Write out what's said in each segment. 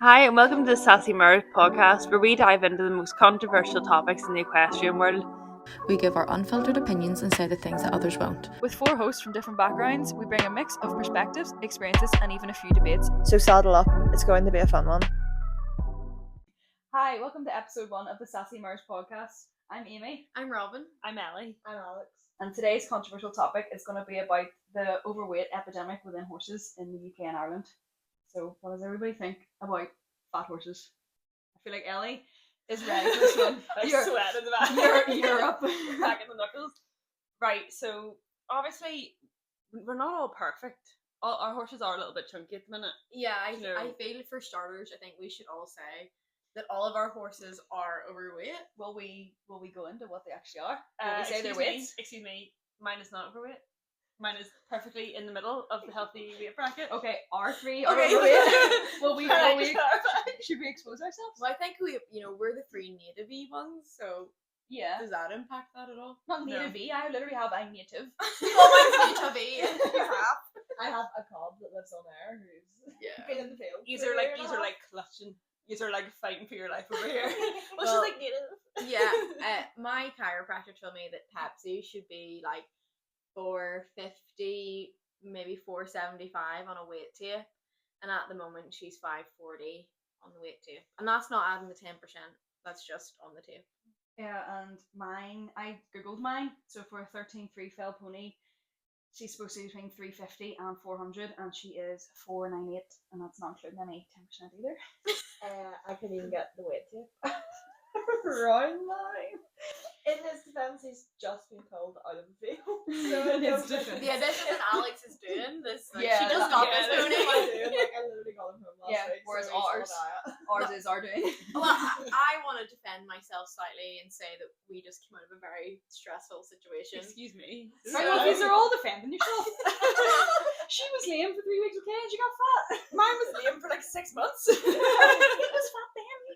Hi, and welcome to the Sassy Mirth podcast, where we dive into the most controversial topics in the equestrian world. We give our unfiltered opinions and say the things that others won't. With 4 hosts from different backgrounds, we bring a mix of perspectives, experiences, and even a few debates. So saddle up, it's going to be a fun one. Hi, welcome to episode 1 of the Sassy Mirth podcast. I'm Amy. I'm Robin. I'm Ellie. I'm Alex. And today's controversial topic is going to be about the overweight epidemic within horses in the UK and Ireland. So, what does everybody think about fat horses? I feel like Ellie is ready for this one. You're sweat in the back. You're up. Back in the knuckles. Right, so obviously we're not all perfect. Our horses are a little bit chunky at the minute. Yeah, I No. feel for starters, I think we should all say that all of our horses are overweight. Will we go into what they actually are? Will we say their Excuse me, weights? Excuse me, mine is not overweight. Mine is perfectly in the middle of the healthy weight bracket. Okay, our 3 are Okay. overweight. Can I just clarify? Should we expose ourselves? Well, I think we're the 3 native-y ones, so Yeah. does that impact that at all? Not No. native I literally have a native. Oh, mine's native-y. I have a cob that lives on there who's Yeah. been in the field. These are like clutching. These are like fighting for your life over here. Well, Well, she's like native. Yeah, my chiropractor told me that Pepsi should be like 450, maybe 475 on a weight tape, and at the moment she's 540 on the weight tape, and that's not adding the 10%. That's just on the tape. Yeah, and mine, I googled mine. So for a 13-3 fell pony, she's supposed to be between 350 and 400, and she is 498, and that's not including any 10% either. I couldn't even get the weight tape around mine. In his defense, he's just been pulled out of the field. So In his defense. Yeah, this is what Alex is doing. This Yeah, she just that- got yeah, this that's pony. I do. Like, I literally got him home last Yeah, week. whereas so he's on a ours- diet. Ours is our doing. Well, I want to defend myself slightly and say that we just came out of a very stressful situation. Excuse me. Right, well, these are all defending yourself. She was lame for 3 weeks, okay, and she got fat. Mine was lame for like 6 months. He was fat then. You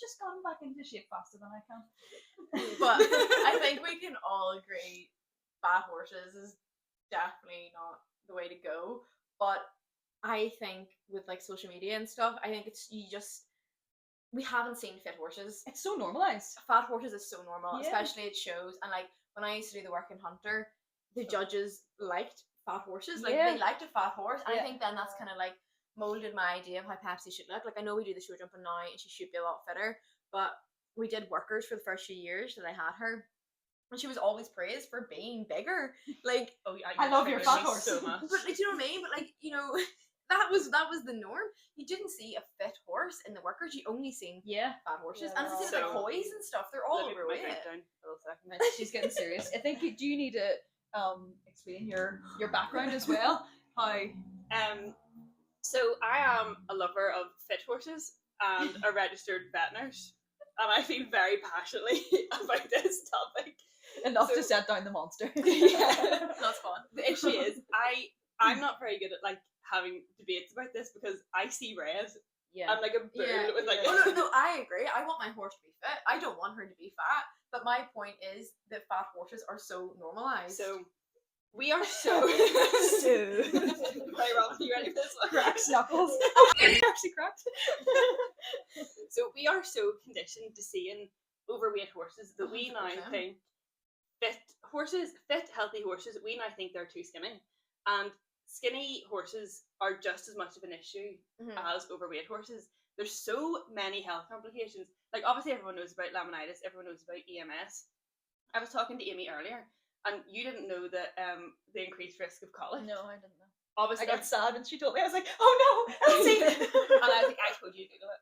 just gotten back into shape faster than I can. But I think we can all agree fat horses is definitely not the way to go. But I think with like social media and stuff, I think we haven't seen fit horses. It's so normalized. Fat horses is so normal, Yeah. especially at shows. And like when I used to do the work in Hunter, the judges liked fat horses. Like Yeah. they liked a fat horse. And Yeah. I think then that's kind of like molded my idea of how Pepsi should look. Like I know we do the show jumping now and she should be a lot fitter, but we did workers for the first few years that I had her, and she was always praised for being bigger. Like, Oh, yeah, I love your triggered fat me horse. so much. but like, do you know what I mean? But like, that was the norm. You didn't see a fit horse in the workers. You only seen Yeah. fat horses, Yeah, and it's the same with so- like toys and stuff. They're all Let me put my overweight. drink down for a little second. Right, she's getting serious. I think do you need to explain your background as well? How So I am a lover of fit horses and a registered vet nurse, and I feel very passionately about this topic. enough So- to set down the monster. Yeah. That's fun. The issue is, I'm not very good at like having debates about this because I see red. Yeah. I'm like a bull Yeah. with like. Oh no, I agree. I want my horse to be fit. I don't want her to be fat. But my point is that fat horses are so normalized. So we are so. Right, Robin, you ready for this one? Cracks knuckles. Actually cracked. So we are so conditioned to seeing overweight horses that we now 100%. think fit, healthy horses, we now think they're too skinny. And skinny horses are just as much of an issue Mhm. as overweight horses. There's so many health complications. Like, obviously everyone knows about laminitis, everyone knows about EMS. I was talking to Amy earlier, and you didn't know that the increased risk of colic. No, I didn't know. Obviously, I got sad when she told me. I was like, oh no, Elsie. and I think I told you to Google it.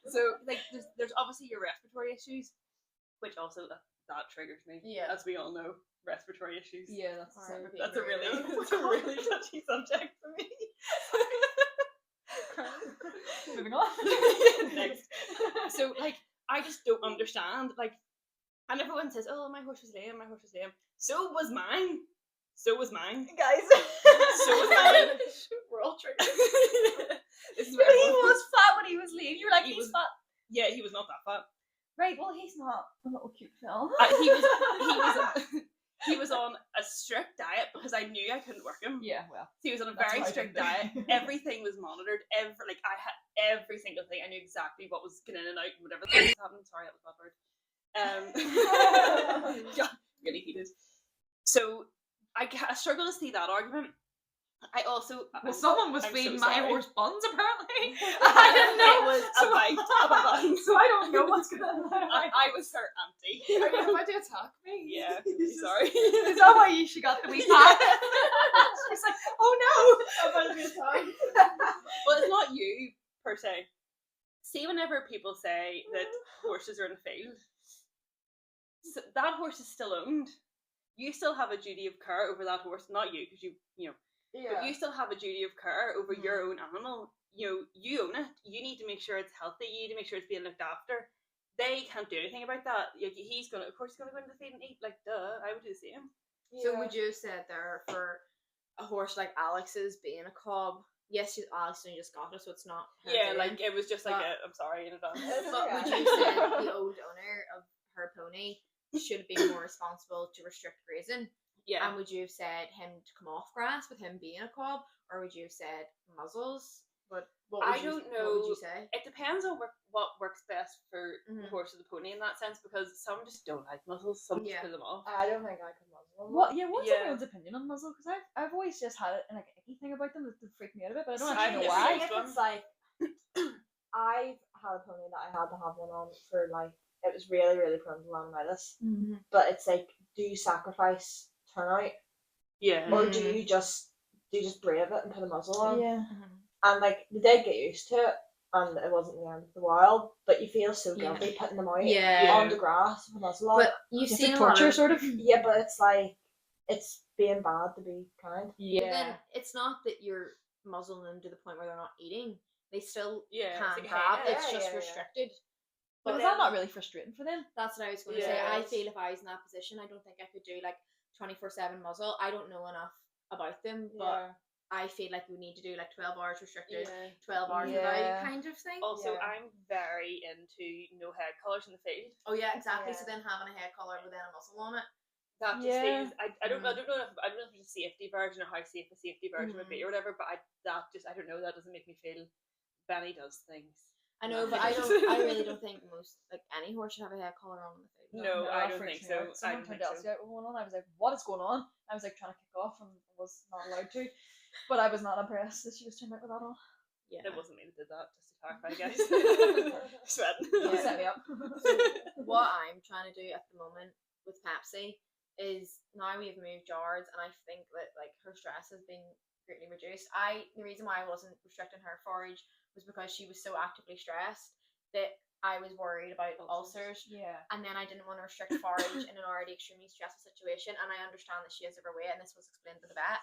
So, like, there's obviously your respiratory issues, which also that triggers me. Yeah. As we all know, respiratory issues. Yeah, that's the Alright, same. being That's a very really, low. that's a really touchy subject for me. Moving on. Next. So, like, I just don't understand. Like, and everyone says, "Oh, my horse was lame. My horse was lame." So was mine. So was mine. Guys. So was mine. We're all triggered. This is But where he everyone- was fat when he was lean. You were like, He he's was- fat. Yeah, he was not that fat. Right, well, he's not a little cute fella. He was. he was on a strict diet because I knew I couldn't work him. Yeah, well. So he was on a That's very what I strict did. diet. Everything was monitored. I had every single thing. I knew exactly what was going in and out and whatever the thing was happening. Sorry, that was a bad word. Yeah, really heated. So I struggle to see that argument. I also Well, someone was I'm so feeding my sorry. horse buns, apparently. I didn't know. It was a bite of a bun. So I don't know what's going on. I was her auntie. Are you about to attack me? Yeah, really sorry. Is that why she got the wee pack? She's like, oh no. I'm about to be attacked. Well, it's not you per se. See, whenever people say that horses are in a field, so that horse is still owned. You still have a duty of care over that horse, not you, because you know. But you still have a duty of care over your own animal. You own it. You need to make sure it's healthy. You need to make sure it's being looked after. They can't do anything about that. Of course, he's gonna go into the field and eat. Like, duh, I would do the same. So would you have said there for a horse like Alex's being a cob? Yes, Alex only just got it, so it's not. Her Yeah, doing, like it was just like but- I'm sorry in advance. But would you say the old owner of her pony should be more responsible to restrict grazing? Yeah. And would you have said him to come off grass with him being a cob, or would you have said muzzles? What would I you, don't know. What would you say? It depends on what works best for the Mhm. horse or the pony in that sense, because some just don't like muzzles, some just Yeah. pull them off. I don't think I could muzzle them. What? Yeah. What's Yeah. everyone's opinion on muzzle? Because I've always just had it, and like anything about them that freak me out a bit, but I don't I've actually know never why. used If it's like I've had a pony that I had to have one on for like it was really really prone to laminitis, but it's like, do you sacrifice turnout Yeah. or do you just brave it and put a muzzle on? Yeah. And like they did get used to it, and it wasn't the end of the world, but you feel so Yeah. guilty putting them out Yeah. on the grass with a muzzle on. But you've It's seen like a lot torture, of, sort of. Yeah, but it's like it's being bad to be kind. But Yeah. then it's not that you're muzzling them to the point where they're not eating. They still Yeah, it's can like, grab. hey, It's yeah, just yeah, yeah. restricted. But is that not really frustrating for them? That's what I was going to say. Yeah. I feel if I was in that position, I don't think I could do like 24/7 muzzle. I don't know enough about them, but I feel like we need to do like 12 hours restricted, 12 hours Yeah. without kind of thing. Also, Yeah. I'm very into no head collars in the field. Oh yeah, exactly. So Yeah. then having a head collar with then a muzzle on it. That just Yeah. feels. I don't know. I don't know if it's a safety version or how safe a safety version would be or whatever. But I don't know. That doesn't make me feel. Benny does things. I know, but I really don't think most like any horse should have a head collar on in the field. No, I that don't freaks think me so. out. I Someone don't turned think Elsie so. out with one on. I was like, what is going on? I was like trying to kick off and was not allowed to. But I was not impressed that she was turned out with that on. Yeah. It wasn't me that did that. Just to clarify, guys. Sweating. You set me up. What I'm trying to do at the moment with Pepsi is now we've moved yards, and I think that like her stress has been greatly reduced. The reason why I wasn't restricting her forage was because she was so actively stressed that I was worried about ulcers. Yeah. And then I didn't want to restrict forage in an already extremely stressful situation. And I understand that she is overweight, and this was explained to the vet.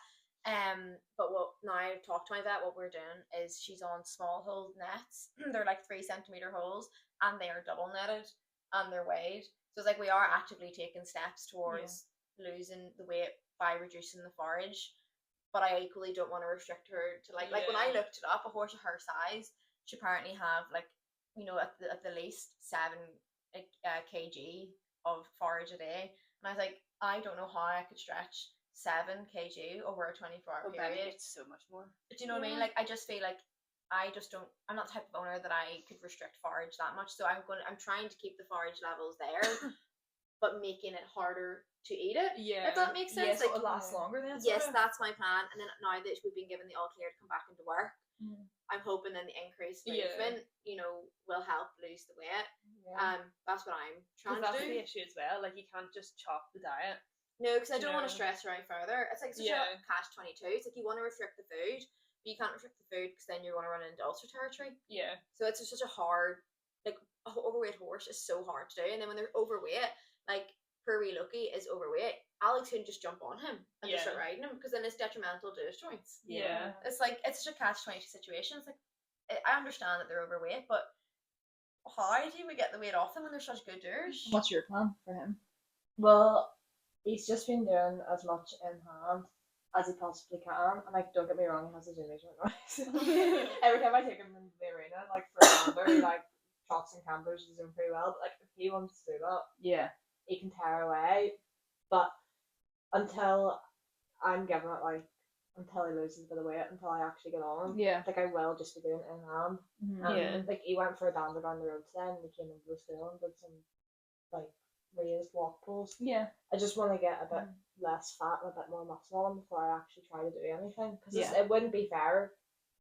But what now I've talked to my vet, what we're doing is she's on small hole nets. They're like 3-centimeter holes, and they are double netted and they're weighed. So it's like we are actively taking steps towards losing the weight by reducing the forage. But I equally don't want to restrict her to like when I looked it up, a horse of her size should apparently have like, you know, at the least 7 kg of forage a day. And I was like, I don't know how I could stretch 7 kg over a 24-hour Benny period. gets so much more. Do you know what I mean? Like I just feel like I'm not the type of owner that I could restrict forage that much. So I'm trying to keep the forage levels there, but making it harder to eat it. Yeah. If that makes sense. Yes, so Like, it lasts longer then. yes, sort of. that's my plan. And then now that we've been given the all clear to come back into work, Mhm. I'm hoping then the increased Yeah. movement, you know, will help lose the weight. Yeah. That's what I'm trying Because to that's do. the issue as well. Like, you can't just chop the diet. No, because I don't want to No. stress her out further. It's like such Yeah. a catch-22. It's like you want to restrict the food, but you can't restrict the food because then you're going to run into ulcer territory. Yeah. So it's just such a hard, like, a overweight horse is so hard to do. And then when they're overweight, like, poor wee Loki is overweight, Alex couldn't just jump on him and just Yeah. start riding him because then it's detrimental to his joints. Yeah. It's like, it's such a catch-22 situation. It's like, I understand that they're overweight, but how do we get the weight off them when they're such good doers? What's your plan for him? Well, he's just been doing as much in hand as he possibly can. And like, don't get me wrong, he has his image right now. Every time I take him into the arena, like for a camber, he like trots and cambers is doing pretty well. But like, if he wants to do that, Yeah. he can tear away. But until I'm giving it like until he loses a bit of weight, until I actually get on him. Yeah. Like I will just be doing it in hand. And Yeah. like he went for a dander down the road today and he came into the school and did some like raised walk pulls. Yeah. I just want to get a bit less fat and a bit more muscle on him before I actually try to do anything. Because Yeah. it wouldn't be fair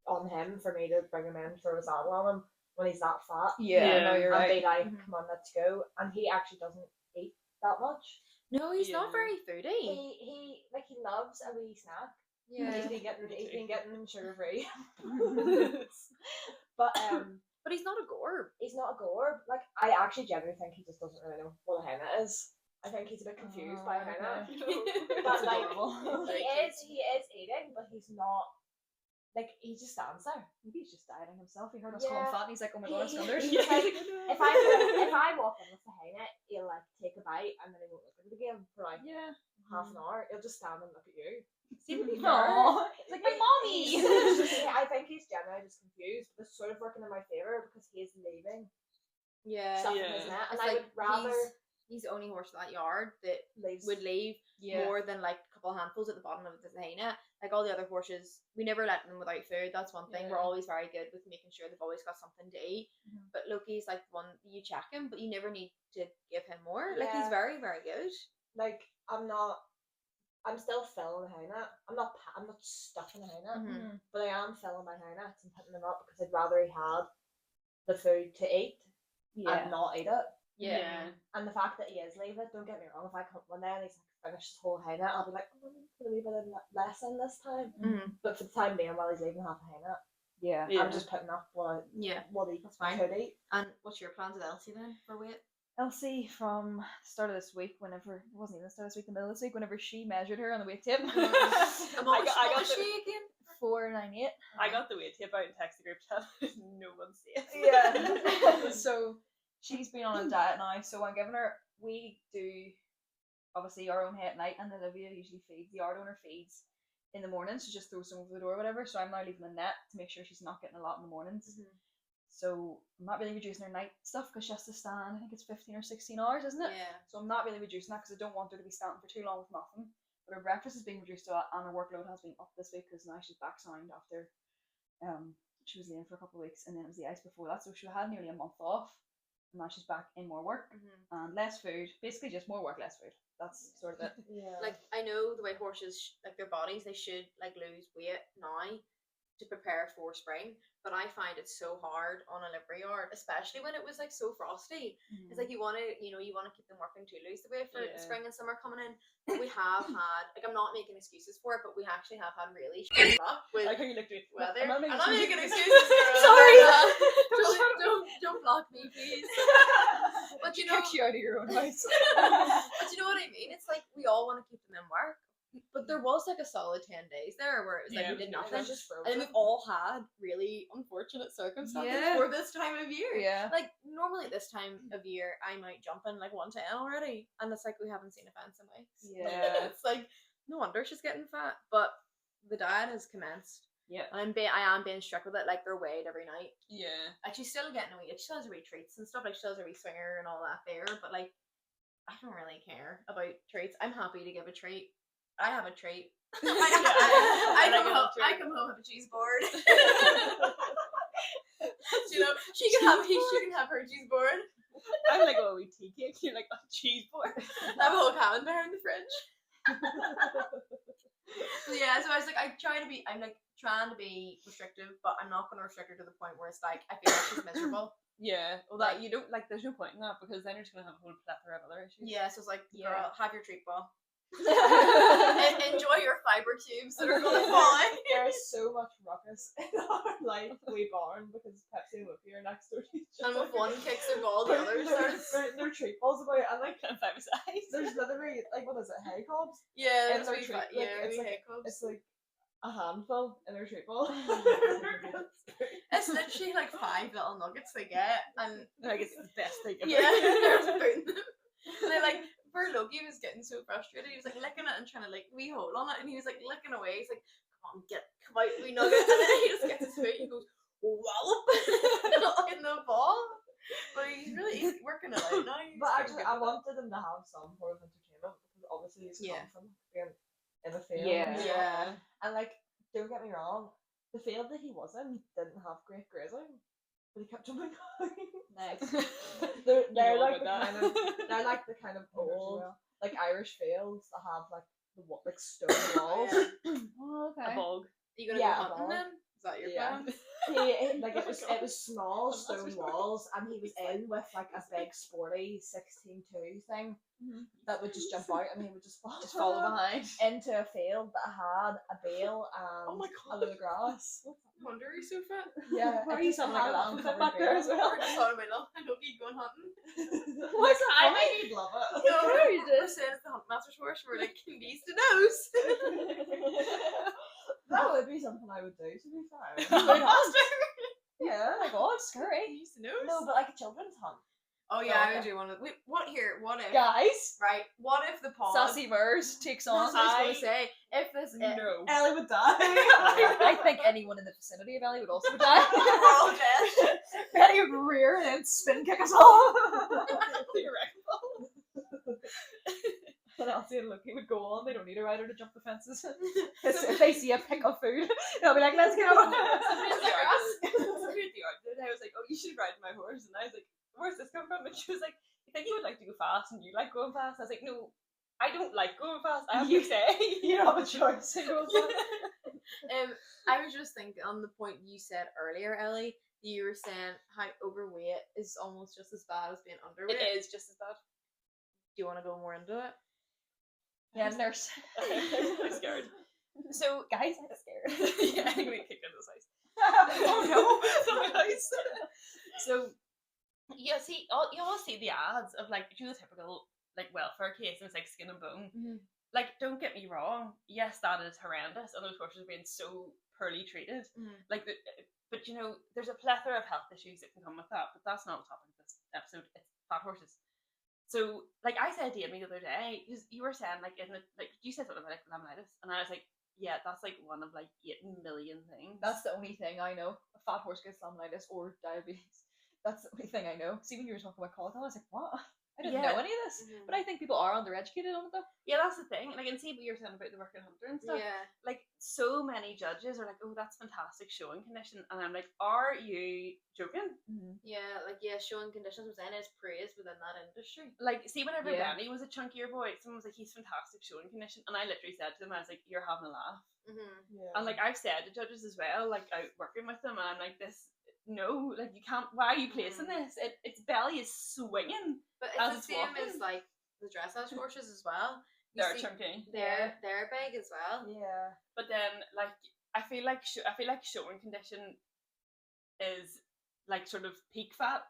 on him for me to bring him in, throw a saddle on him when he's that fat. Yeah. No, you're And right. be like, come on, let's go. And he actually doesn't eat that much. No, he's not Yeah. very foodie. He loves a wee snack. Yeah. He's been getting them sugar free. But But he's not a gorb. he's not a gorb. Like I actually genuinely think he just doesn't really know what a henna is. I think he's a bit confused by a henna. But like he is eating, but he's not. Like he just stands there. Maybe he's just dieting himself. He heard us call him Yeah. fat and he's like, oh my god, I'm scundered. He's like, if I walk in with the henna, he'll like take a bite and then he won't look at it again for like Yeah. half an hour. He'll just stand and look at you. See, to be fair, fair, it's like my mommy. I think he's genuinely just confused, but it's sort of working in my favour because he's leaving Yeah. stuff Yeah. in his net, and It's I like would rather he's the only horse in that yard that leave. would leave more than like a couple of handfuls at the bottom of the Zahina. Like all the other horses, we never let them without food. That's one thing. We're Yeah. always very good with making sure they've always got something to eat. Mhm. But Loki's like one you check him, but you never need to give him more. Like Yeah. he's very, very good. Like I'm still filling the henna. I'm not stuffing the henna, Mhm. but I am filling my henna and putting them up because I'd rather he had the food to eat and not eat it. Yeah. And the fact that he is leaving it, don't get me wrong, if I come one day and he's like finished his whole henna, I'll be like, oh, I'm going to put a wee bit of less in this time. Mhm. But for the time being, while he's leaving half a henna, Yeah. Yeah. I'm just putting up what Yeah. he That's fine. could eat. And what's your plans with Elsie then for weight? Elsie, from the start of this week, whenever, it wasn't even the start of this week, the middle of this week, whenever she measured her on the weight tape, And I what got was the- she again? 498. I got the weight tape out and text the group chat. No one sees. Yeah. So she's been on a diet now, so I'm giving her, we do obviously our own hay at night, and Olivia usually feeds, the yard owner feeds in the morning, so just throws some over the door or whatever, so I'm now leaving the net to make sure she's not getting a lot in the mornings. So I'm not really reducing her night stuff because she has to stand, I think it's 15 or 16 hours, isn't it? Yeah. So I'm not really reducing that because I don't want her to be standing for too long with nothing. But her breakfast has been reduced a lot, and her workload has been up this week because now she's back sound after she was in for a couple of weeks, and then it was the ice before that, so she had nearly a month off, and now she's back in more work and less food. Basically, just more work, less food. That's sort of it. Yeah. Like I know the way horses like their bodies, they should like lose weight now to prepare for spring, but I find it so hard on a livery yard, especially when it was like so frosty. It's like you want to keep them working to lose the weight for Yeah. spring and summer coming in. But we have had, like, I'm not making excuses for it, but we actually have had really shit luck with Like how you looked at me. weather. I'm not I'm making not making excuses. excuses. Girl. Sorry. Don't block me, please. But you know, Kicks you out of your own house. but you know what I mean? It's like we all want to keep them in work. But there was like a solid 10 days there where it was like Yeah, we did it was nothing. just frozen. And then we've all had really unfortunate circumstances Yeah. for this time of year. Yeah. Like normally at this time of year I'm out jumping like 110 already. And it's like we haven't seen a fence in weeks. Yeah. It's like no wonder she's getting fat. But the diet has commenced. Yeah. And I am being strict with it, like they're weighed every night. Yeah. Like she's still getting away. She still has her wee treats and stuff. Like she still has her wee swinger and all that there. But like, I don't really care about treats. I'm happy to give a treat. I have a treat. I come home with a cheese board. You know, she can have her cheese board. I'm like, oh, we tea cake. You're like, oh, cheese board. I have a whole camembert in the fridge. So yeah, so I was like, I'm like trying to be restrictive, but I'm not going to restrict her to the point where it's like I feel like she's miserable. Yeah. Well, that you don't like. There's no point in that because then you're just gonna have a whole plethora of other issues. Yeah, so it's like, Yeah. girl, have your treat ball. And enjoy your fiber tubes that are going to fall out. There is so much ruckus in our wee barn because Pepsi and Whoopi are next door to each And other. if one kicks their ball, the other starts. They're treat balls about it, and like Kind of five size. there's literally like what is it, hay cobs? Yeah, And that's their wee treat, fi- like, yeah, it's wee like- hiccups. It's like a handful in their treat ball. It's literally like 5 little nuggets they get, and Like it's the best thing ever. yeah, they're putting them. And they're like, poor Loki was getting so frustrated. He was like licking it and trying to like wee hold on it, and he was like licking away. He's like, "Come on, come out, wee nugget!" And then he just gets his foot. He goes, "Wallop!" in the ball. But he's working it out now. But actually, I wanted them to have some form of entertainment because obviously he's Yeah. come from being in a field. Yeah. and stuff. Yeah. And like, don't get me wrong, the field that he was in didn't have great grazing, but he kept jumping high. Nice. They're You all like got the that. kind of they're like the kind of old like Irish fields that have like the like stone walls. Oh, A okay. bog. You gonna Yeah, go hunting bog. then? Is that your Yeah. plan? Like it was small I'm not stone so sure. walls, and he was in with like a big sporty 16-2 thing that would just jump out, and he would just Follow behind. into a field that had a bale and Oh my a God. load of grass. No wonder he's so fit. Yeah, Why are it you just sounding like a had laughing fit uncovered back there as bale. well? I just thought of my love. I hope you going hunting. Why is that I funny? think You'd love it. No, we're saying it's the hunt master's horse. We're like bees to nose. That would be something I would do, to be fair. Why not? Yeah. Oh my god, scary. Bees to nose. No, but like a children's hunt. Oh yeah, Oh, I would okay. do one of. Wait, what here? What if? Guys, Right. What if the pod? Sassy Murs takes on. That's what I was gonna say. If this. No. Ellie would die. I think anyone in the vicinity of Ellie would also die. We're all dead. Ellie would rear and then spin kick us all. And Elsie and Loki would go on. They don't need a rider to jump the fences. If they see a pick of food, they'll be like, "Let's go." Somebody at the yard the other day was like, "Oh, you should ride my horse," and I was like, "Where's this come from?" And she was like, "You think you would like to go fast, and you like going fast?" I was like, "No, I don't like going fast. I have to say." You don't have a choice. It goes on. I was just thinking on the point you said earlier, Ellie. You were saying how overweight is almost just as bad as being underweight. It is just as bad. Do you want to go more into it? Yeah, nurse. I'm really scared. So, Guys, I'm scared. yeah, I'm gonna kick into this house. Oh no. Sorry, guys. So, you always see the ads of like, the typical like welfare case, and it's like skin and bone. Mm-hmm. Like, don't get me wrong. Yes, that is horrendous, and those horses are being so poorly treated. Mm-hmm. Like, but you know, there's a plethora of health issues that can come with that. But that's not the topic of this episode. It's fat horses. So, like I said to Amy the other day, you were saying like, isn't it like you said something about like laminitis, and I was like, yeah, that's like one of like 8 million things. That's the only thing I know. A fat horse gets laminitis or diabetes. That's the only thing I know. See, when you were talking about colic, I was like, what? I didn't Yeah. know any of this. But I think people are undereducated on it though. Yeah, that's the thing. And I can see what you're saying about the working hunter and stuff. Yeah. Like, so many judges are like, oh, that's fantastic showing condition, and I'm like, are you joking? Yeah, like showing conditions was in is praised within that industry. Like, see, whenever Yeah. Benny was a chunkier boy, someone was like, he's fantastic showing condition, and I literally said to them, I was like, you're having a laugh. Mm-hmm. Yeah. And like I've said to judges as well, like out working with them, and I'm like, this, no, like you can't. Why are you placing this? Its belly is swinging. But As it's it's the same walking. as like the dressage horses as well. You They're see- chunky. They're big as well. Yeah. But then, like, I feel like showing condition is like sort of peak fat,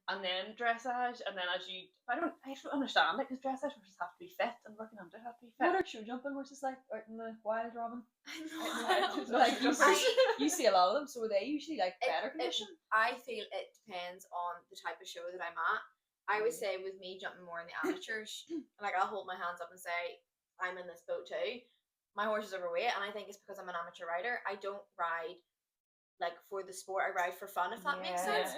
and then dressage, and then I don't understand it, because dressage horses have to be fit, and working hunter have to be fit. What are show jumping horses like out in the wild, Robin? know. Like you I- see, you see a lot of them, so are they usually like better It- condition? I feel it depends on the type of show that I'm at. I would say with me jumping more in the amateurs, like I'll hold my hands up and say, I'm in this boat too. My horse is overweight, and I think it's because I'm an amateur rider. I don't ride like for the sport, I ride for fun, if that makes sense.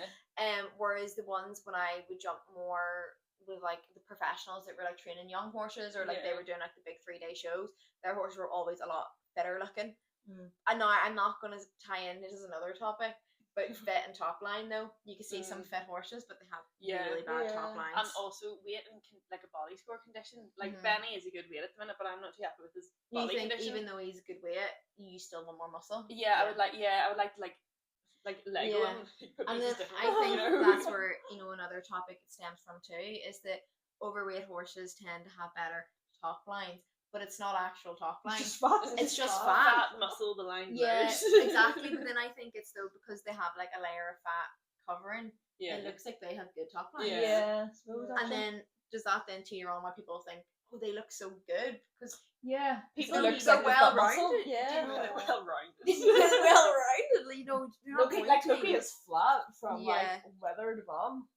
Whereas the ones when I would jump more with like the professionals that were like training young horses, or like they Yeah. were doing like the big 3-day shows, their horses were always a lot better looking. And now I'm not gonna tie in, this is another topic, but fit and top line though. You can see some fit horses, but they have really bad top lines. And also weight and like a body score condition. Like Mhm. Benny is a good weight at the minute, but I'm not too happy with his you body think condition. even though he's a good weight, you still want more muscle. I would like to like Lego Yeah. him. But And this then is different, I think you know? that's where, another topic it stems from too, is that overweight horses tend to have better top lines, but it's not actual top lines. It's just fat. fat muscle, the line Yeah, blurs. exactly. But then I think it's though because they have like a layer of fat covering, yeah. it looks like they have good top lines. Yeah. I suppose. And then does that then teeter on why people think, oh, they look so good? Because yeah, People it looks they're like they've got muscle. well-rounded. Yeah. Yeah. well rounded. they're well rounded, you're not going to Loki be. is flat from Yeah. like weather to bum.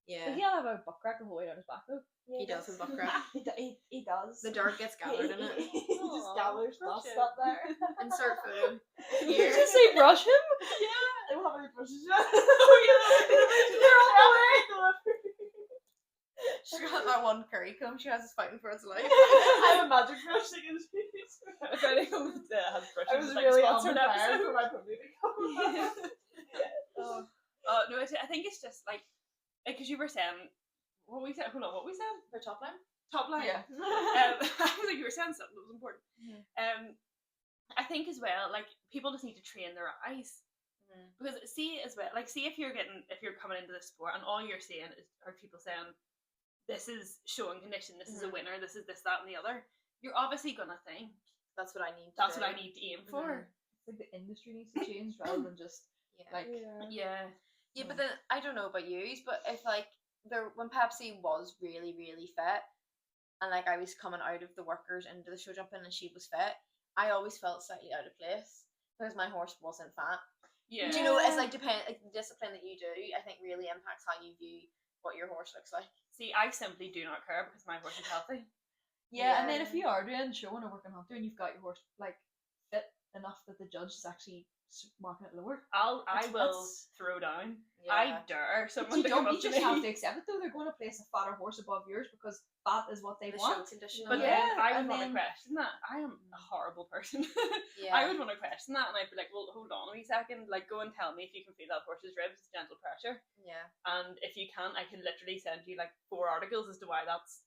Yeah, But he can't have a butt crack the whole way down his back though. he does have butt crack. He does. The dirt gets gathered in it. He just Aw, gathers brush dust it. up there. Insert photo. Did you Here. just say brush him? I don't have any brushes yet. Oh, They're on the way. She got that one curry comb she has is fighting for its life. I have a magic brush that gives me. If anyone has brushes, I was like, really sponsored unprepared episode. for my pony to come. No, I think it's just like because you were saying what we said. Hold on, what we said? Her top line. Top line. Yeah. I was like, you were saying something that was important. Mhm. I think as well, like people just need to train their eyes because see as well, like see if you're coming into the sport and all you're seeing are people saying this is showing condition, this is a winner, this is this, that, and the other. You're obviously gonna think That's what I need. that's what I need to aim for. It's like the industry needs to change rather than just Yeah. like Yeah. Yeah, but then I don't know about you, but if like when Pepsi was really, really fit, and like I was coming out of the workers into the show jumping and she was fit, I always felt slightly out of place because my horse wasn't fat. Yeah. Do you know? It's like like the discipline that you do. I think really impacts how you view what your horse looks like. See, I simply do not care because my horse is healthy. yeah. And then Yeah. if you are doing showing or working hunter and you've got your horse like fit enough that the judge is actually marking it lower, I will that's- throw down. Yeah. I dare but someone you to come don't. up You to just have me. to accept it though. They're going to place a fatter horse above yours because fat is what they The show want. condition. But Yeah, then I would and want to then- question that. I am a horrible person. Yeah. I would want to question that, and I'd be like, "Well, hold on a wee second. Like, go and tell me if you can feel that horse's ribs, it's gentle pressure, Yeah. and if you can't, I can literally send you like 4 articles as to why that's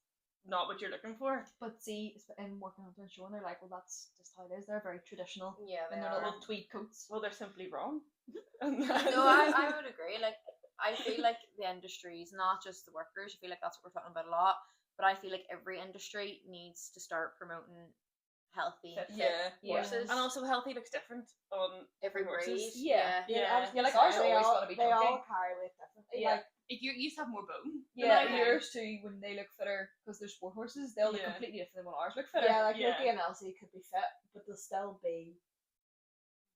not what you're looking for." But see, in working hunter and showing, they're like, well, that's just how it is. They're very traditional Yeah. in They their are. little tweed coats. Well, they're simply wrong. No, I would agree. Like, I feel like the industries, not just the workers, I feel like that's what we're talking about a lot, but I feel like every industry needs to start promoting healthy, Fit, yeah. horses. And also, healthy looks different on every breed. horses. Yeah. Yeah. Yeah, like ours are they always all, gonna be they all chunky. carry weight differently. Yeah. Like, You used to have more bone. Yeah, than I do. yours too. When they look fitter, because they're sport horses, they'll look Yeah. completely different than when ours look fitter. yeah, like Yeah. Loki and Elsie could be fit, but they'll still be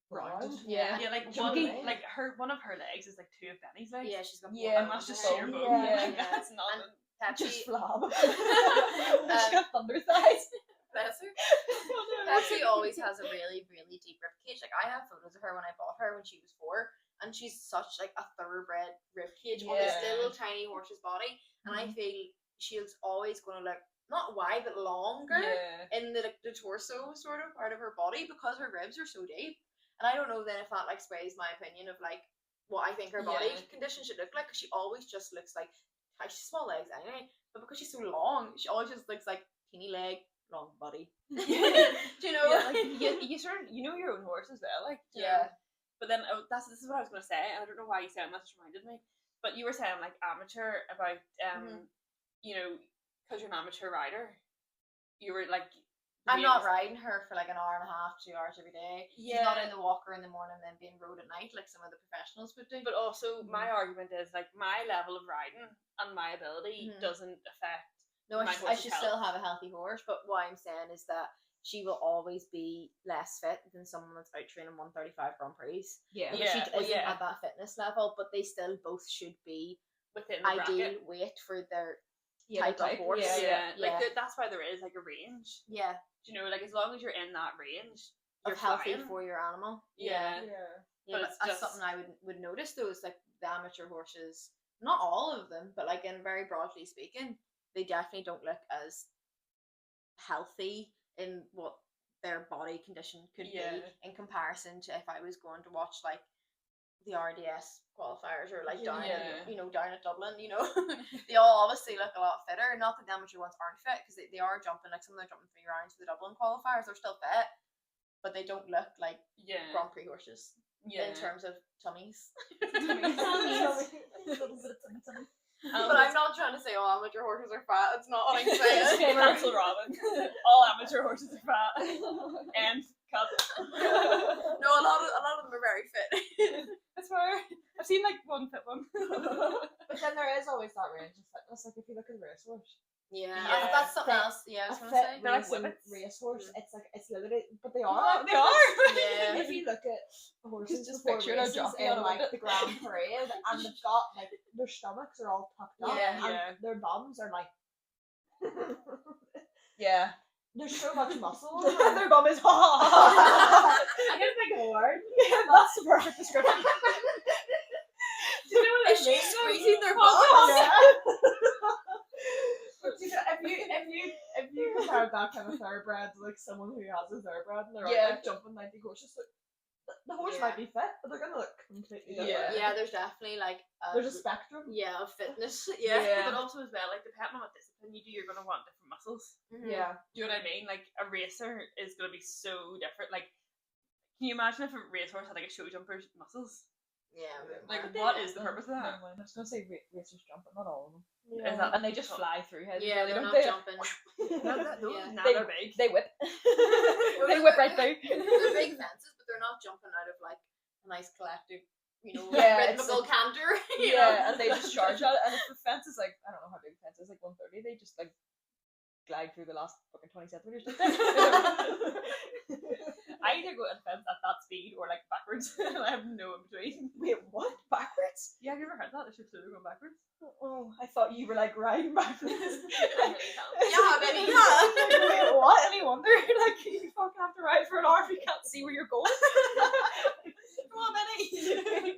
Rounded. round. Yeah. Yeah, like Chunky. one of her legs is like 2 of Benny's legs. Yeah, she's got Yeah, And that's just bone. sheer bone. Yeah. Like, that's not. And Pepsi, Just flab. She's got thunder thighs. bless her. Pepsi always has a really, really deep rib cage. Like, I have photos of her when I bought her when she was 4, and she's such like a thoroughbred rib cage on this Yeah. little tiny horse's body, and I feel she's always going to look not wide but longer Yeah. in the like, the torso sort of part of her body because her ribs are so deep. And I don't know then if that like sways my opinion of like what I think her body Yeah. condition should look like, because she always just looks like she's small legs anyway, but because she's so long, she always just looks like teeny leg, long body. Do you know? Yeah, like you sort of know your own horse as well, like you Yeah. know. But then this is what I was gonna say, and I don't know why you said that, just reminded me. But you were saying like amateur about you know, because you're an amateur rider, you were like. I'm not riding her for like an hour and a half, 2 hours every day. She's not in the walker in the morning and then being rode at night like some of the professionals would do. But also, my argument is like my level of riding and my ability Mhm. doesn't affect. No, my I horse's should health. still have a healthy horse, but what I'm saying is that she will always be less fit than someone that's out training 135 Grand Prix. Yeah. Because Yeah, she well, isn't yeah. at that fitness level, but they still both should be Within the ideal bracket. weight for their Yeah, type the of type, horse. yeah, Yeah, yeah. like that's why there is like a range. Yeah, Do you know, like as long as you're in that range, you're of healthy fine. for your animal. Yeah. Yeah, But but it's that's just- something I would notice though, is like the amateur horses, not all of them, but like in very broadly speaking, they definitely don't look as healthy in what their body condition could Yeah. be in comparison to if I was going to watch like the RDS qualifiers or like down Yeah. down at Dublin, they all obviously look a lot fitter. Not that the amateur ones aren't fit, because they are jumping, like some of them are jumping 3 rounds for the Dublin qualifiers, they're still fit, but they don't look like Yeah. Grand Prix horses Yeah. in terms of tummies. Um, But I'm not trying to say all amateur horses are fat. It's not what I'm saying. Disclaimer, Cancel Robin. All amateur horses are fat. And cut. No, a lot of them are very fit. That's fair. I've seen like one fit one. But then there is always that range of fitness. Like if you look at a racehorse, Yeah, Yeah. that's something Fit- else. Yeah, I a was gonna fit say. They're like racing whippets. racehorse, Mhm. it's like it's limited, but they are. They are. Yeah. If you look at horses Just before picture their races jockey in on a like whippet. the Grand Parade, and they've got like their stomachs are all tucked up, Yeah, and yeah. their bums are like. Yeah. There's so much muscle. And their bum is. I can't think of a word. That's the perfect description. Do you know what Is I she mean? squeezing their Oh, bum? yeah. But you compared that kind of thoroughbred to like someone who has a thoroughbred and they're Yeah. like jumping 90 horses. So the horse Yeah. might be fit, but they're gonna look completely different. Yeah. Yeah, there's definitely like There's a spectrum. yeah, of fitness. Yeah. Yeah. But also as well, like depending on what discipline you do, you're gonna want different muscles. Mhm. Yeah. Do you know what I mean? Like a racer is gonna be so different. Like, can you imagine if a racehorse had like a show jumper's muscles? Yeah. Like, mad. what is the purpose of that? I was gonna say racers jump, but not all of them. Is that And they just fly through houses. Yeah, really, they're don't not they? jumping. No, Yeah. nah, They- they're big. They whip. They whip right through. They're big fences, but they're not jumping out of like a nice collective, you know, Yeah, it's rhythmical like- canter. You Yeah, know? and they just charge at it. And if the fence is like, I don't know how big the fence is, like 130, they just like glide through the last fucking 20 centimeters. I either go at fence at that speed or like backwards. I have no in between. Wait, what? Backwards? Yeah, have you ever heard that? It's just slowly going backwards. Oh, I thought you were like riding backwards. I really can't. Yeah, baby, yeah. Wait, what? Any wonder? Like, you fucking have to ride for an hour if you can't see where you're going. Come on, Benny.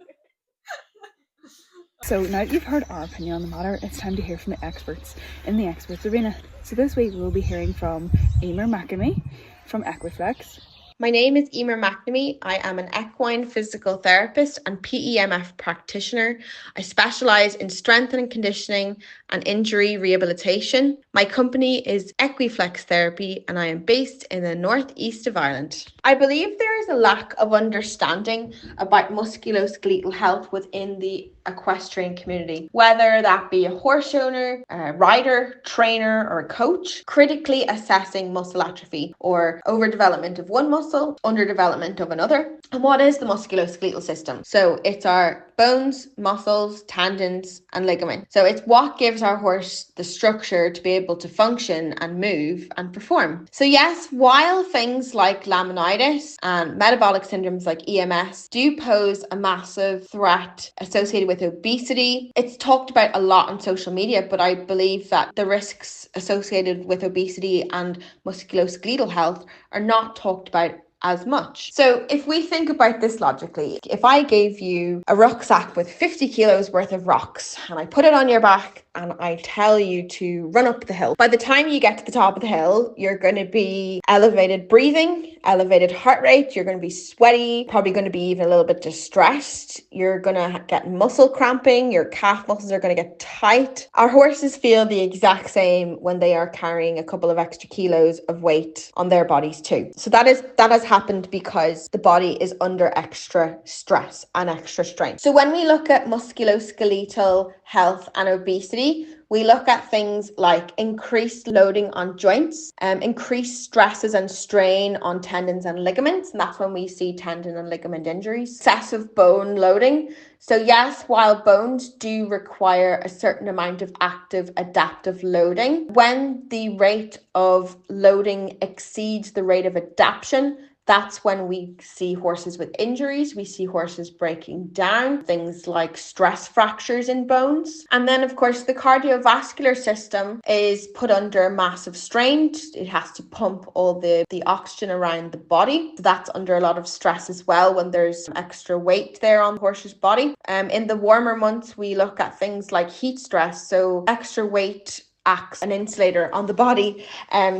So now that you've heard our opinion on the matter, it's time to hear from the experts in the experts arena. So this week we'll be hearing from Emer McAmey from Equiflexx. My name is Emer McAmey. I am an equine physical therapist and PEMF practitioner. I specialise in strength and conditioning and injury rehabilitation. My company is Equiflexx Therapy and I am based in the northeast of Ireland. I believe there is a lack of understanding about musculoskeletal health within the equestrian community, whether that be a horse owner, a rider, trainer, or a coach. Critically assessing muscle atrophy or overdevelopment of one muscle, underdevelopment of another. And what is the musculoskeletal system? So it's our bones, muscles, tendons, and ligaments. So it's what gives our horse the structure to be able to function and move and perform. So yes, while things like laminitis and metabolic syndromes like EMS do pose a massive threat associated with obesity, it's talked about a lot on social media, but I believe that the risks associated with obesity and musculoskeletal health are not talked about as much. So if we think about this logically, if I gave you a rucksack with 50 kilos worth of rocks and I put it on your back and I tell you to run up the hill, by the time you get to the top of the hill, you're going to be elevated breathing, elevated heart rate, you're going to be sweaty, probably going to be even a little bit distressed, you're going to get muscle cramping, your calf muscles are going to get tight. Our horses feel the exact same when they are carrying a couple of extra kilos of weight on their bodies too. So that has happened because the body is under extra stress and extra strain. So when we look at musculoskeletal health and obesity, we look at things like increased loading on joints, increased stresses and strain on tendons and ligaments, and that's when we see tendon and ligament injuries. Excessive bone loading. So yes, while bones do require a certain amount of active adaptive loading, when the rate of loading exceeds the rate of adaptation, that's when we see horses with injuries, we see horses breaking down, things like stress fractures in bones. And then, of course, the cardiovascular system is put under massive strain. It has to pump all the oxygen around the body. So that's under a lot of stress as well when there's extra weight there on the horse's body. In the warmer months, we look at things like heat stress. So extra weight acts an insulator on the body,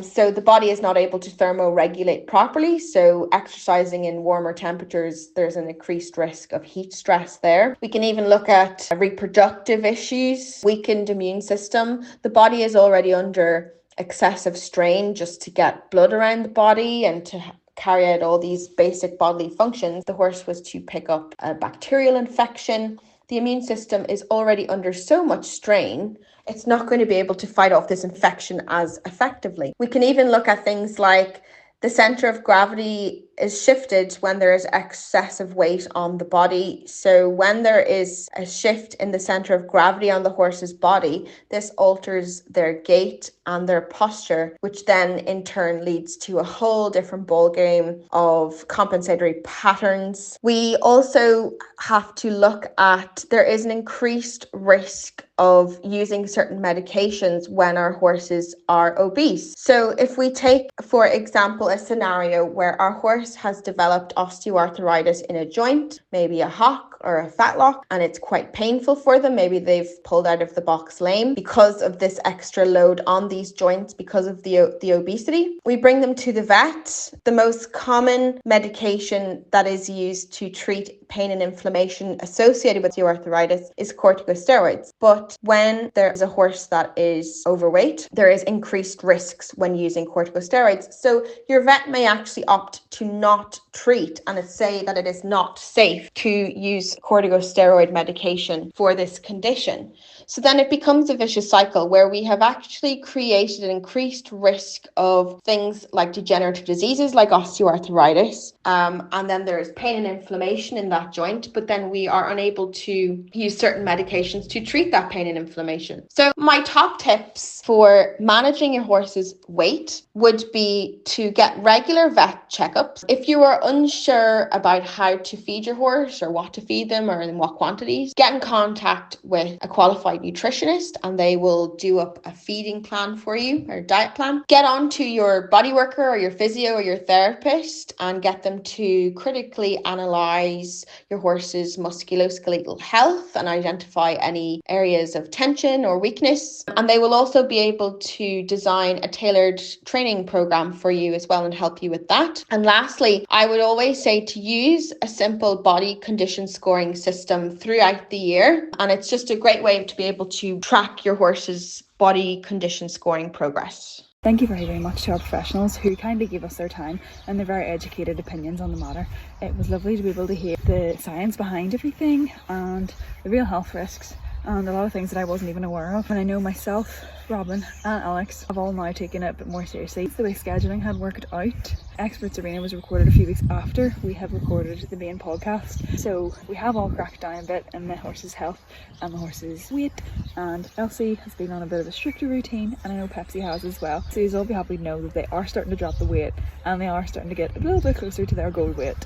so the body is not able to thermoregulate properly. So exercising in warmer temperatures, there's an increased risk of heat stress there. We can even look at reproductive issues, weakened immune system. The body is already under excessive strain just to get blood around the body and to carry out all these basic bodily functions. The horse was to pick up a bacterial infection. The immune system is already under so much strain, it's not going to be able to fight off this infection as effectively. We can even look at things like the center of gravity is shifted when there is excessive weight on the body. So when there is a shift in the center of gravity on the horse's body, this alters their gait and their posture, which then in turn leads to a whole different ballgame of compensatory patterns. We also have to look at, there is an increased risk of using certain medications when our horses are obese. So if we take, for example, a scenario where our horse has developed osteoarthritis in a joint, maybe a hock or a fat lock and it's quite painful for them. Maybe they've pulled out of the box lame because of this extra load on these joints because of the obesity. We bring them to the vet. The most common medication that is used to treat pain and inflammation associated with osteoarthritis is corticosteroids. But when there is a horse that is overweight, there is increased risks when using corticosteroids. So your vet may actually opt to not treat and say that it is not safe to use corticosteroid medication for this condition. So then it becomes a vicious cycle where we have actually created an increased risk of things like degenerative diseases like osteoarthritis, and then there's pain and inflammation in that joint, but then we are unable to use certain medications to treat that pain and inflammation. So my top tips for managing your horse's weight would be to get regular vet checkups. If you are unsure about how to feed your horse or what to feed them or in what quantities, get in contact with a qualified nutritionist and they will do up a feeding plan for you or a diet plan. Get on to your body worker or your physio or your therapist and get them to critically analyze your horse's musculoskeletal health and identify any areas of tension or weakness. And they will also be able to design a tailored training program for you as well and help you with that. And lastly, I would always say to use a simple body condition scoring system throughout the year. And it's just a great way to be able to track your horse's body condition scoring progress. Thank you very, very much to our professionals who kindly gave us their time and their very educated opinions on the matter. It was lovely to be able to hear the science behind everything and the real health risks and a lot of things that I wasn't even aware of. And I know myself, Robin and Alex have all now taken it a bit more seriously. The way scheduling had worked out. Experts Arena was recorded a few weeks after we have recorded the main podcast. So we have all cracked down a bit in the horse's health and the horse's weight. And Elsie has been on a bit of a stricter routine and I know Pepsi has as well. So you'll all be happy to know that they are starting to drop the weight and they are starting to get a little bit closer to their goal weight.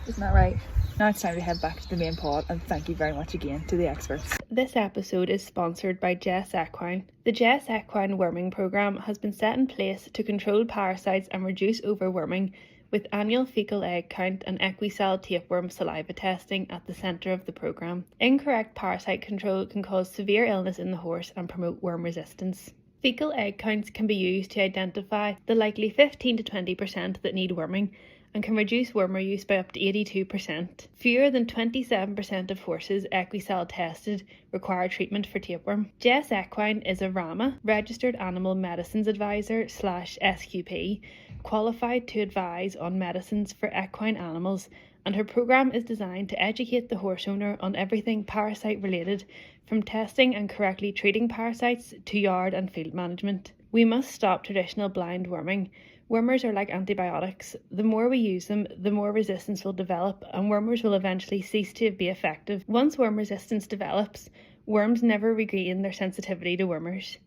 Isn't that right? Now it's time to head back to the main pod and thank you very much again to the experts. This episode is sponsored by Jess Equine. The Jess Equine worming program has been set in place to control parasites and reduce overworming, with annual fecal egg count and Equicell tapeworm saliva testing at the centre of the program. Incorrect parasite control can cause severe illness in the horse and promote worm resistance. Fecal egg counts can be used to identify the likely 15 to 20% that need worming, and can reduce wormer use by up to 82%. Fewer than 27% of horses Equicell tested require treatment for tapeworm. Jess Equine is a RAMA, Registered Animal Medicines Advisor / SQP, qualified to advise on medicines for equine animals, and her program is designed to educate the horse owner on everything parasite related, from testing and correctly treating parasites to yard and field management. We must stop traditional blind worming. Wormers are like antibiotics. The more we use them, the more resistance will develop and wormers will eventually cease to be effective. Once worm resistance develops, worms never regain their sensitivity to wormers.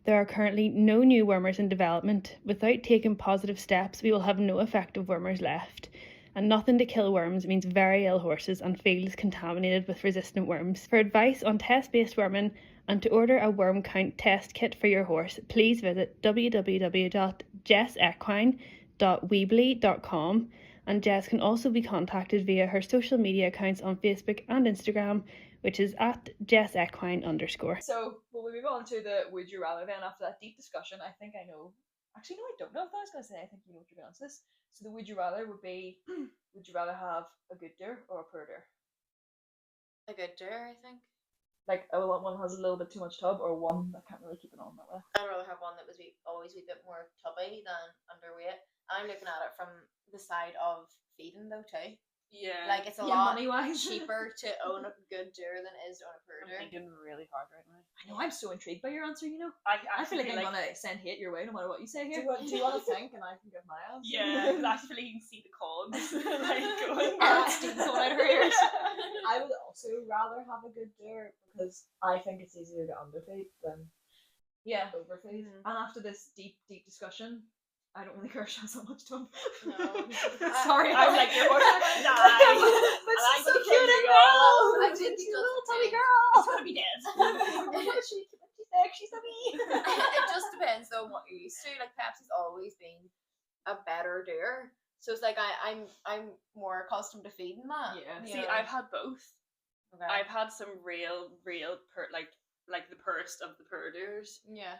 There are currently no new wormers in development. Without taking positive steps, we will have no effective wormers left. And nothing to kill worms means very ill horses and fields contaminated with resistant worms. For advice on test-based worming and to order a worm count test kit for your horse, please visit www.jessequine.weebly.com, and Jess can also be contacted via her social media accounts on Facebook and Instagram, which is at @jessequine_. So will we move on to the would you rather then after that deep discussion? I think I know. Actually, no, I don't know if I was going to say. I think you know what you're going to answer this. So the would you rather would be, would you rather have a good deer or a poor deer? A good deer, I think. Like one has a little bit too much tub or one that can't really keep it on that way. I'd rather have one that was always a bit more tubby than underweight. I'm looking at it from the side of feeding though too. Yeah. Like it's a Yeah, lot money-wise. cheaper to own a good deer than it is to own a poor I'm deer. thinking really hard right now. I know, I'm so intrigued by your answer, you know. I feel like I'm going to send hate your way no matter what you say Do here. you want to think and I can give my answer? Yeah, because I feel like you can see the cogs like going. Steam coming out of her ears. I would also rather have a good deer because I think it's easier to underfeed than Yeah. overfeed. And after this deep discussion, I don't really care if she has that much tub. No. Sorry, I'm like, your horse is gonna die. But And I'm she's so gonna cute kill and you all. girl. I think She's it a little does tubby depend. girl. It's gonna be dead. She's sick. She's tubby. It just depends though on what you're used to. Like Pepsi's always been a better deer. So it's like I'm more accustomed to feeding that. Yeah. you See, know? I've had both. Okay. I've had some real like the purest of the purduers, yeah.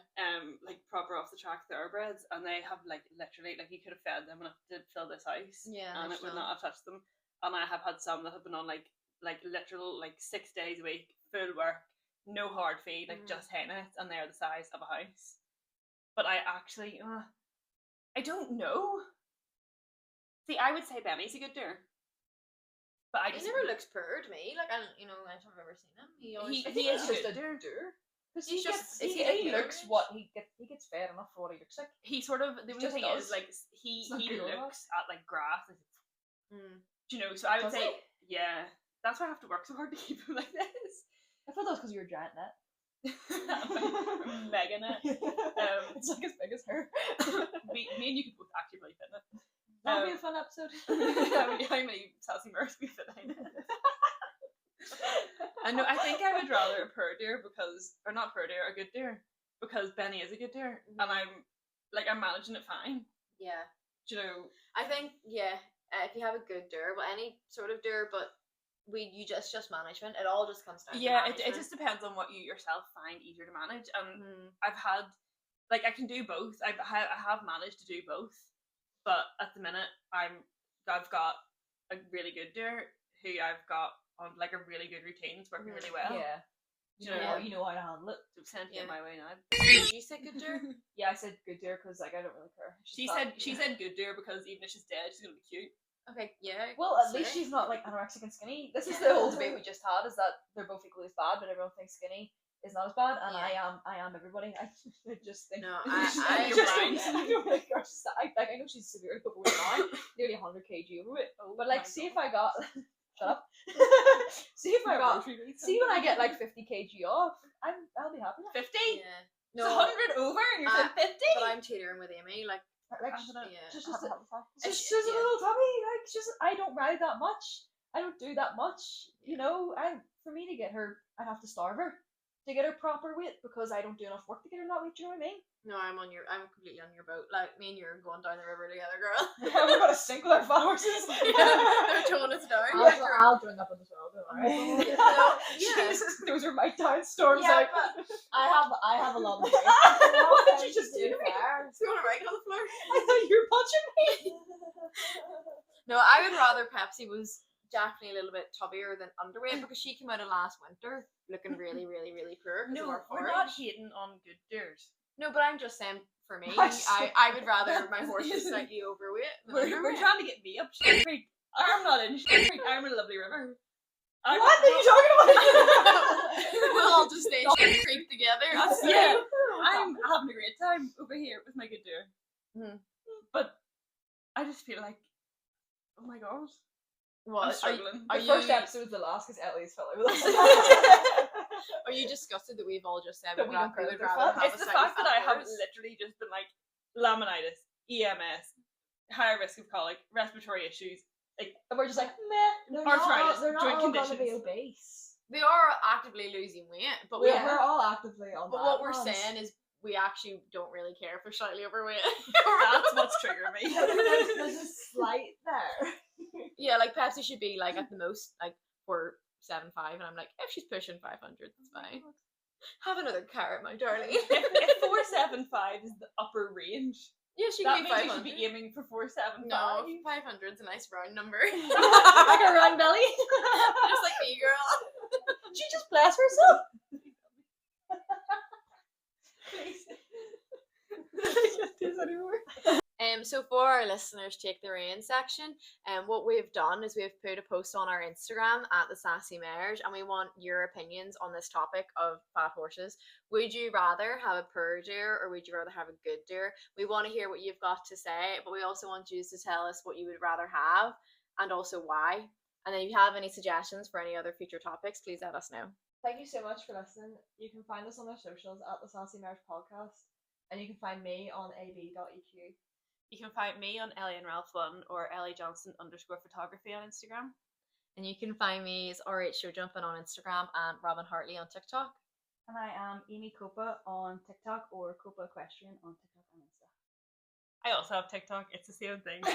like proper off the track thoroughbreds, and they have like literally like you could have fed them enough to fill this house, Yeah, and it would not have touched them. And I have had some that have been on like literal like 6 days a week, full work, no hard feed, like just hay nets, and they're the size of a house. But I actually, I don't know. See, I would say Benny's a good doer. But I He just never looks poor to me. Like I, I've ever seen him. He always. He- I think he he's is just good. a doer. Because He's he just- gets, is he, he like he looks yours? what he gets fed enough for what he looks like. he sort of the only just thing does. is like he It's not good or looks at like grass. Like, Mm. do you know? So I would Does say he? yeah. That's why I have to work so hard to keep him like this. I thought that was because you're a giant net. Mega net. It's like as big as her. Me and you could both actually really fit in it. That'll be a fun episode. How many sassy mirrors we fit in it? I know. I think I would rather a purr deer because, or not purr deer, a good deer because Benny is a good deer, and I'm managing it fine. Yeah. Do you know? I think if you have a good doer, well, any sort of doer, but you just management. It all just comes down. Yeah, to it management. just depends on what you yourself find easier to manage. Mhm. I've had, like, I can do both. I have managed to do both, but at the minute I've got a really good deer who I've got on like a really good routine. It's working really well. Yeah. Do you know? You know how to handle it. So send it Yeah. my way now. Did you say good doer? Yeah, I said good deer because like I don't really care. She said good deer because even if she's dead, she's gonna be cute. Okay, yeah. Well, at least she's not like anorexic and skinny. This is the whole debate we just had: is that they're both equally as bad, but everyone thinks skinny is not as bad, and Yeah. I am everybody. I just think No, I I- just I- I don't really care. I know she's severely overweight now, nearly 100 kg overweight. But like, see if I got shut up. See if I got. See when I get like 50 kg off, I'll be happy. 50? Yeah. No, No, 100 over, and you're saying 50? but I'm tutoring with Amy. Like, Like, yeah. just Have a a, health fact. just Yeah. a little tummy. Like, just I don't ride that much. I don't do that much. You know, for me to get her, I have to starve her to get her proper weight because I don't do enough work to get her that weight. Do you know what I mean? no, I'm completely on your boat. Like, me and you are going down the river together, girl. We're gonna sink with our fat horses. They're towing us down. I'll join up on this well, don't worry. No, yeah. Those are my down storms. Yeah, like, but I have a lot of weight. what did you just do to me? You want to write on the floor? I thought you were punching me. No, I would rather Pepsi was definitely a little bit tubbier than underweight because she came out of last winter looking really, really, really poor. 'cause of No, our we're forage. not hating on good deers. No, but I'm just saying for me, I I would rather my horse is slightly overweight. than We're underweight. trying to get me up Shit Creek. I'm not in Shit Creek. I'm in a lovely river. What are you talking about? We'll all just stay in Creek together. Yeah, I'm having a great time over here with my good deer. Mhm. But I just feel like, oh my god, I'm What? struggling. Are The you first episode's the last because Ellie's fell over with us. are you disgusted that we've all just said That we we don't would care that rather they're have It's a the slightly fact that fat I have horse? literally just been like laminitis, EMS, higher risk of colic, respiratory issues. And we're just like, meh. They're Arthritis, not, they're not joint all going to be conditions. obese. They are actively losing weight, but We're, we we're all actively on but that. what we're ones. saying is we actually don't really care if we're slightly overweight. That's what's triggering me. there's a slight there. Yeah, like Pepsi should be like at the most like 475, and I'm like, if she's pushing 500, that's fine. Have another carrot, my darling. if 475 is the upper range, Yeah, she that can be means 500. you should be aiming for 475. No, 500 is a nice round number. Like a round belly. Just like me, girl. She just bless herself. So for our listeners, take the reins section, and what we've done is we've put a post on our Instagram at the Sassy Mares, and we want your opinions on this topic of fat horses. Would you rather have a poor deer or would you rather have a good deer? We want to hear what you've got to say, but we also want you to tell us what you would rather have and also why. And then if you have any suggestions for any other future topics, please let us know. Thank you so much for listening. You can find us on our socials at the Sassy Marriage Podcast, and you can find me on ab.eq. You can find me on Ellie and Ralph 1 or Ellie Johnson _photography on Instagram. And you can find me as RH Show Jumping on Instagram and Robin Hartley on TikTok. And I am Amy Copa on TikTok or Copa Equestrian on TikTok and Instagram. I also have TikTok. It's the same thing. Bye.